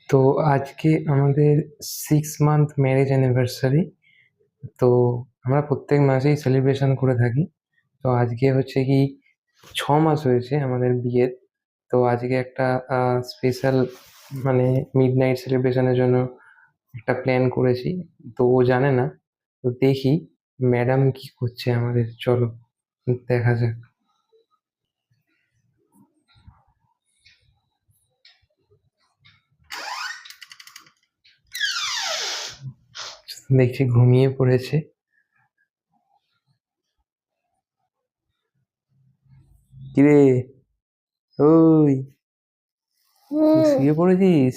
তো আজকে আমাদের 6 মান্থ ম্যারেজ অ্যানিভার্সারি। তো আমরা প্রত্যেক মাসেই সেলিব্রেশন করে থাকি। তো আজকে হচ্ছে কি 6 মাস হয়েছে আমাদের বিয়ের। তো আজকে একটা স্পেশাল মানে মিড নাইট সেলিব্রেশনের জন্য একটা প্ল্যান করেছি। তো ও জানে না। তো দেখি ম্যাডাম কি করছে আমাদের, চলো দেখা যাক। দেখছি ঘুমিয়ে পড়েছে। কিরে, ওই হুম। শুয়ে পড়েছিস?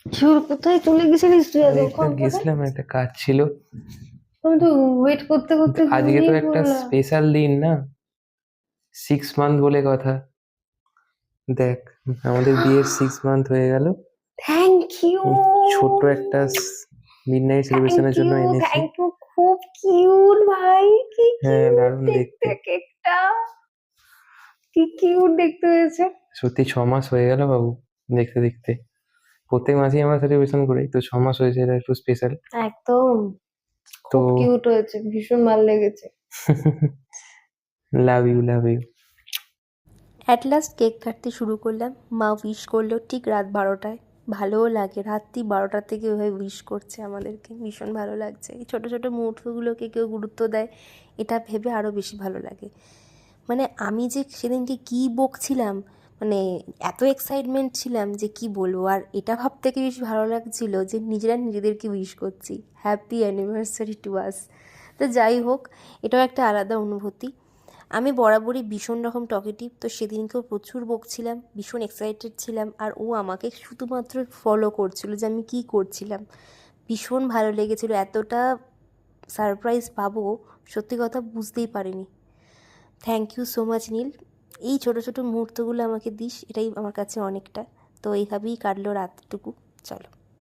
শিওর কোথায় চলে গেছিলিস তুই এই তো এতক্ষণ ধরে? গেছিলাম, একটা কাজ ছিল। আমি তো ওয়েট করতে করতে আজকে তো ঘুমিয়ে একটা পড়লাম। স্পেশাল দিন না, 6 মান্থ বলে কথা। দেখ, আমাদের বিয়ের 6 মান্থ হয়ে গেল। Thank you. এই ছোট্ট একটা মিডনাইট থ্যাংক সেলিব্রেশনের জন্য ইউ এনেছি। থ্যাংক ইউ খুব কিউট ভাই, কি হ্যাঁ, কিউট দারুণ দেখতে। দেখতে কেকটা, কি কিউট দেখতে হয়েছে। সত্যি 6 মাস হয়ে গেল বাবু, দেখতে দেখতে। প্রত্যেক মাসেই আমরা সেলিব্রেশন করি, তো 6 মাস হয়েছে, এটা একটু স্পেশাল। একদম তো খুব কিউট হয়েছে, ভীষণ ভালো লেগেছে। Love you, love you. At last cake কাটতে শুরু করলাম। মা উইশ করলো ঠিক রাত 12টায়। ভালোও লাগে, রাত্রি 12টা থেকে ওইভাবে উইশ করছে আমাদেরকে, ভীষণ ভালো লাগছে। এই ছোটো ছোটো মুহূর্তগুলোকে কেউ গুরুত্ব দেয়, এটা ভেবে আরও বেশি ভালো লাগে। মানে আমি যে সেদিনকে কী বকছিলাম, মানে এত এক্সাইটমেন্ট ছিলাম যে কি বলবো। আর এটা ভাবতে কি বেশি ভালো লাগছিল যে নিজেরা নিজেদেরকে উইশ করছি হ্যাপি অ্যানিভার্সারি টু আস। তো যাই হোক, এটাও একটা আলাদা অনুভূতি। আমি বরাবরই ভীষণ রকম টকেটিভ, তো সেদিনকেও প্রচুর বকছিলাম, ভীষণ এক্সাইটেড ছিলাম। আর ও আমাকে শুধুমাত্র ফলো করছিল যে আমি কী করছিলাম। ভীষণ ভালো লেগেছিলো, এতটা সারপ্রাইজ পাবো সত্যি কথা বুঝতেই পারিনি। থ্যাংক ইউ সো মাচ নীল, এই ছোটো ছোটো মুহূর্তগুলো আমাকে দিস, এটাই আমার কাছে অনেকটা। তো এইভাবেই কাটলো রাতটুকু। চলো।